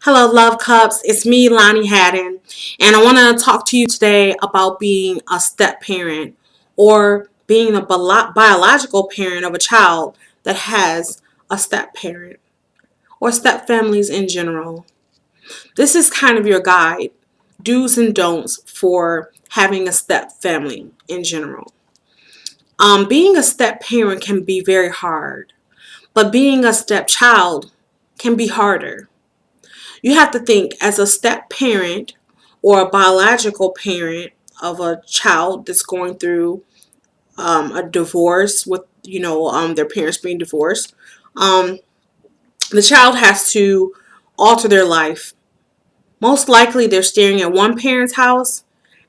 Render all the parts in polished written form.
Hello, Love Cups. It's me, Lonnie Haddon, and I want to talk to you today about being a step parent or being a biological parent of a child that has a step parent or step families in general. This is kind of your guide, do's and don'ts for having a step family in general. Being a step parent can be very hard, but being a step child can be harder. You have to think as a step parent or a biological parent of a child that's going through a divorce with, their parents being divorced. Um, the child has to alter their life. Most likely they're staying at one parent's house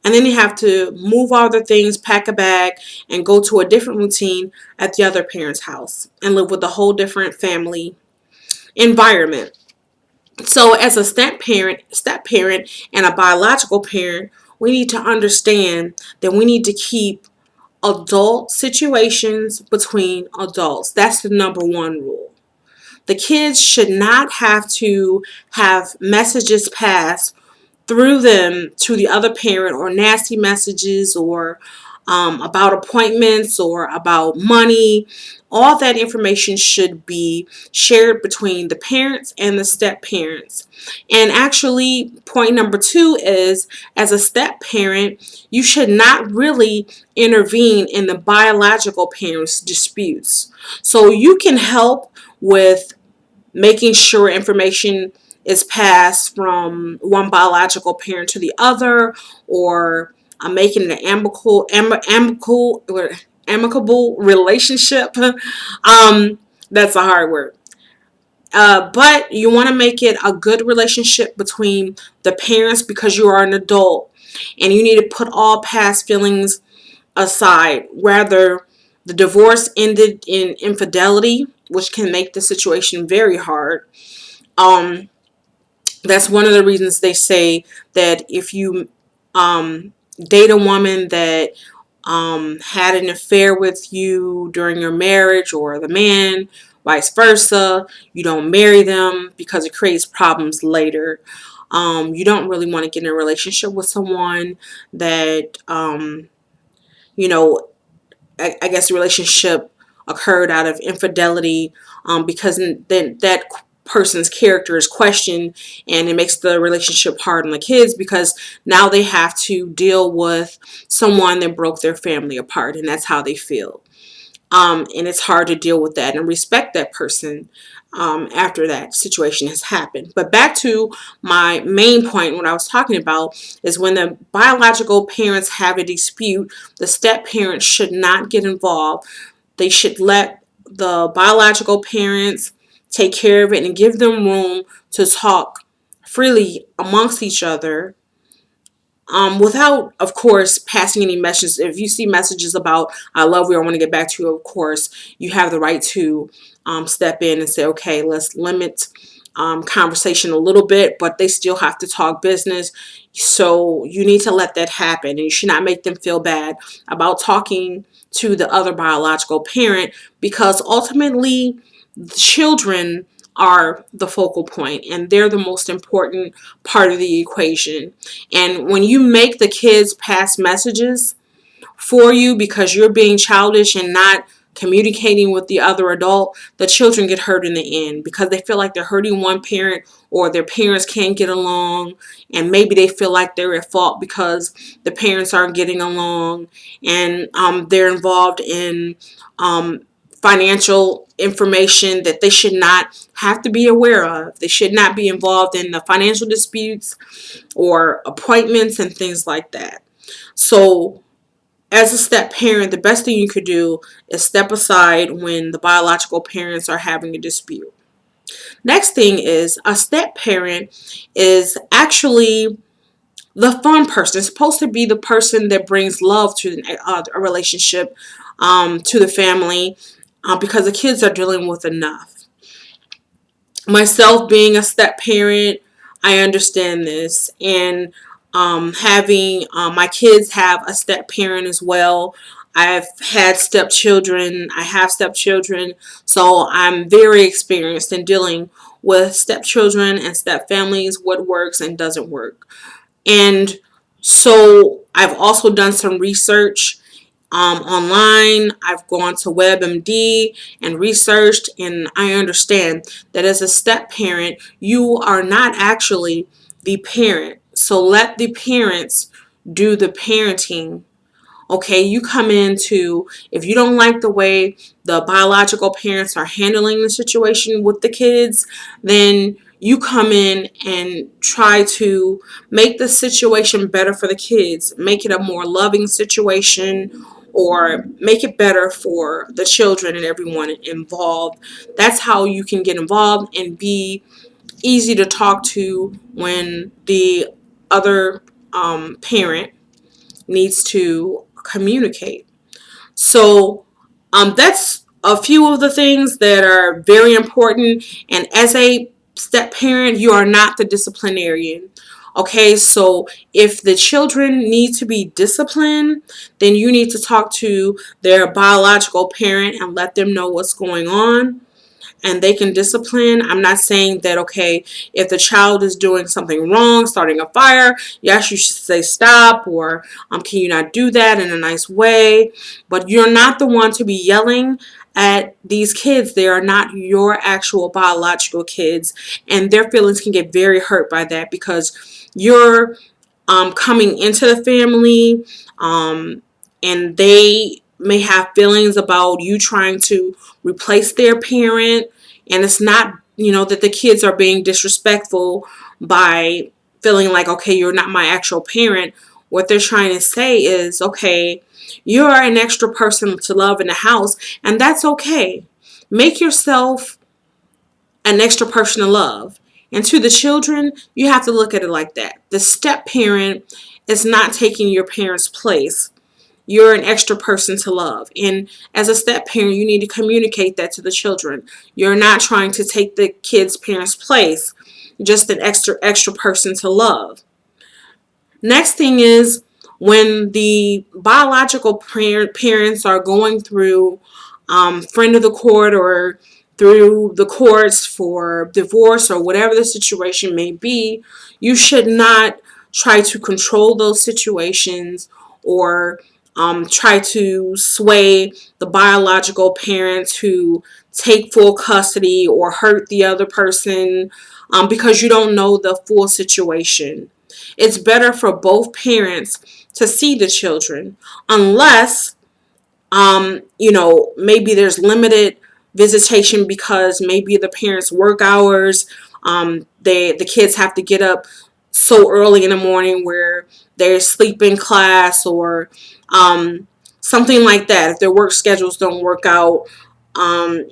and then they have to move all their things, pack a bag, and go to a different routine at the other parent's house and live with a whole different family environment. So as a step parent and a biological parent, we need to understand that we need to keep adult situations between adults. That's the number one rule. The kids should not have to have messages passed through them to the other parent, or nasty messages, or about appointments or about money. All that information should be shared between the parents and the step parents. And actually, point number two is, as a step parent, you should not really intervene in the biological parents' disputes. So you can help with making sure information is passed from one biological parent to the other, or making an amicable relationship. That's a hard word. But you want to make it a good relationship between the parents because you are an adult and you need to put all past feelings aside. Rather, the divorce ended in infidelity, which can make the situation very hard. Um, that's one of the reasons they say that if you date a woman that had an affair with you during your marriage, or the man, vice versa, you don't marry them because it creates problems later. You don't really want to get in a relationship with someone that, you know, I guess the relationship occurred out of infidelity, because then that person's character is questioned, and it makes the relationship hard on the kids because now they have to deal with someone that broke their family apart, and that's how they feel. And it's hard to deal with that and respect that person after that situation has happened. But back to my main point, what I was talking about is when the biological parents have a dispute, the step parents should not get involved. They should let the biological parents take care of it and give them room to talk freely amongst each other, without, of course, passing any messages. If you see messages about "I love you," or "I want to get back to you," of course, you have the right to step in and say, "Okay, let's limit conversation a little bit," but they still have to talk business. So you need to let that happen, and you should not make them feel bad about talking to the other biological parent, because ultimately, the children are the focal point and they're the most important part of the equation. And when you make the kids pass messages for you because you're being childish and not communicating with the other adult, the children get hurt in the end because they feel like they're hurting one parent, or their parents can't get along, and maybe they feel like they're at fault because the parents aren't getting along, and they're involved in financial information that they should not have to be aware of. They should not be involved in the financial disputes or appointments and things like that. So as a step parent, the best thing you could do is step aside when the biological parents are having a dispute. Next thing is, a step parent is actually the fun person. It's supposed to be the person that brings love to a relationship, to the family, because the kids are dealing with enough. Myself being a step parent, I understand this, and having my kids have a step parent as well. I've had stepchildren. I have stepchildren, so I'm very experienced in dealing with stepchildren and step families, what works and doesn't work. And so I've also done some research online. I've gone to WebMD and researched, and I understand that as a step parent, you are not actually the parent. So let the parents do the parenting. Okay, you come into, if you don't like the way the biological parents are handling the situation with the kids, then you come in and try to make the situation better for the kids, make it a more loving situation, or make it better for the children and everyone involved. That's how you can get involved and be easy to talk to when the other parent needs to communicate. So that's a few of the things that are very important. And as a step parent, you are not the disciplinarian. Okay, so if the children need to be disciplined, then you need to talk to their biological parent and let them know what's going on, and they can discipline. I'm not saying that, okay, if the child is doing something wrong, starting a fire, yes, you should say stop, or can you not do that in a nice way? But you're not the one to be yelling at these kids. They are not your actual biological kids, and their feelings can get very hurt by that because you're coming into the family, and they may have feelings about you trying to replace their parent. And it's not, that the kids are being disrespectful by feeling like, okay, you're not my actual parent. What they're trying to say is, okay, you're an extra person to love in the house, and that's okay. Make yourself an extra person to love. And to the children, you have to look at it like that. The step parent is not taking your parent's place. You're an extra person to love. And as a step parent, you need to communicate that to the children. You're not trying to take the kid's parent's place. You're just an extra person to love. Next thing is, when the biological parents are going through friend of the court or through the courts for divorce or whatever the situation may be, you should not try to control those situations or try to sway the biological parents who take full custody or hurt the other person because you don't know the full situation. It's better for both parents to see the children, unless maybe there's limited visitation because maybe the parents' work hours, the kids have to get up so early in the morning where they're asleep in class, or something like that. If their work schedules don't work out,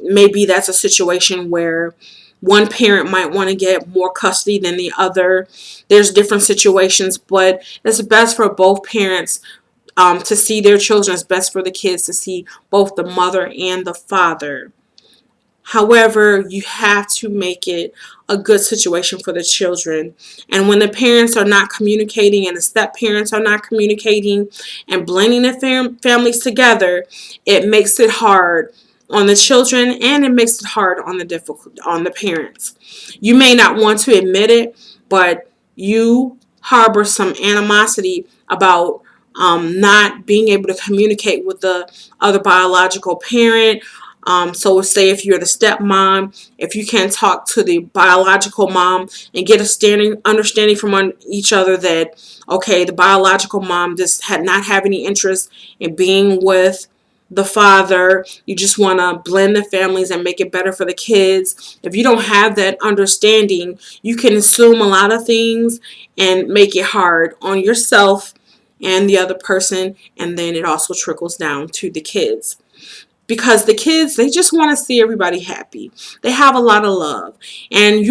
maybe that's a situation where one parent might want to get more custody than the other. There's different situations, but it's best for both parents to see their children. It's best for the kids to see both the mother and the father. However, you have to make it a good situation for the children. And when the parents are not communicating and the step parents are not communicating and blending the families together, it makes it hard on the children, and it makes it hard on the parents. You may not want to admit it, but you harbor some animosity about not being able to communicate with the other biological parent. So say if you're the stepmom, if you can't talk to the biological mom and get a understanding from each other that, okay, the biological mom just had not have any interest in being with the father, you just want to blend the families and make it better for the kids. If you don't have that understanding, you can assume a lot of things and make it hard on yourself and the other person, and then it also trickles down to the kids. Because the kids, they just want to see everybody happy. They have a lot of love. And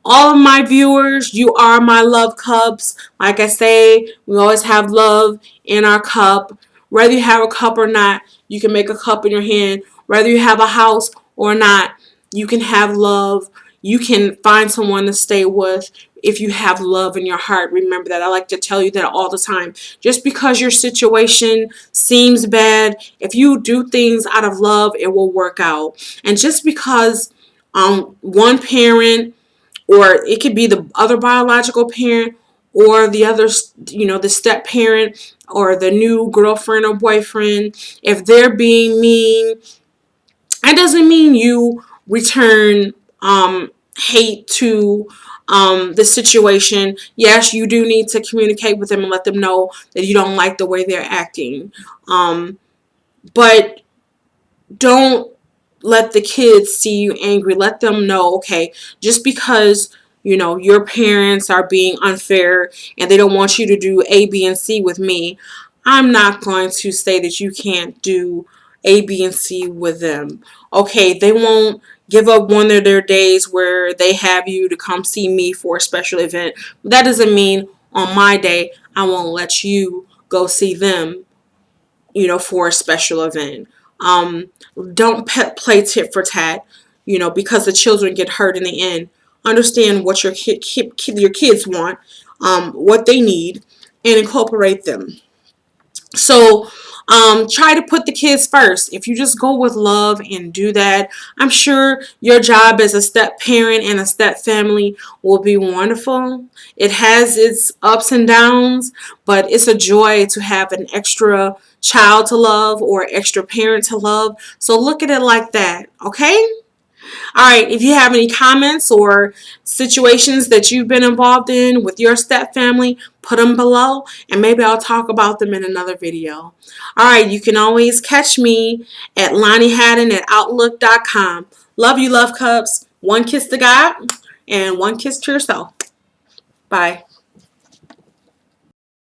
all of my viewers, you are my love cups. Like I say, we always have love in our cup. Whether you have a cup or not, you can make a cup in your hand. Whether you have a house or not, you can have love. You can find someone to stay with if you have love in your heart. Remember that. I like to tell you that all the time. Just because your situation seems bad, if you do things out of love, it will work out. And just because one parent, or it could be the other biological parent, or the other, the step parent, or the new girlfriend or boyfriend. If they're being mean, that doesn't mean you return hate to the situation. Yes, you do need to communicate with them and let them know that you don't like the way they're acting. But don't let the kids see you angry. Let them know, okay, just because your parents are being unfair and they don't want you to do A, B, and C with me, I'm not going to say that you can't do A, B, and C with them. Okay, they won't give up one of their days where they have you to come see me for a special event. But that doesn't mean on my day I won't let you go see them, for a special event. Um, don't play tit for tat, because the children get hurt in the end. Understand what your kids want, what they need, and incorporate them. So try to put the kids first. If you just go with love and do that, I'm sure your job as a step parent and a step family will be wonderful. It has its ups and downs, but it's a joy to have an extra child to love or extra parent to love. So look at it like that, okay? All right, if you have any comments or situations that you've been involved in with your step family, put them below and maybe I'll talk about them in another video. All right, you can always catch me at LonnieHadden@outlook.com. Love you, love cups. One kiss to God and one kiss to yourself. Bye.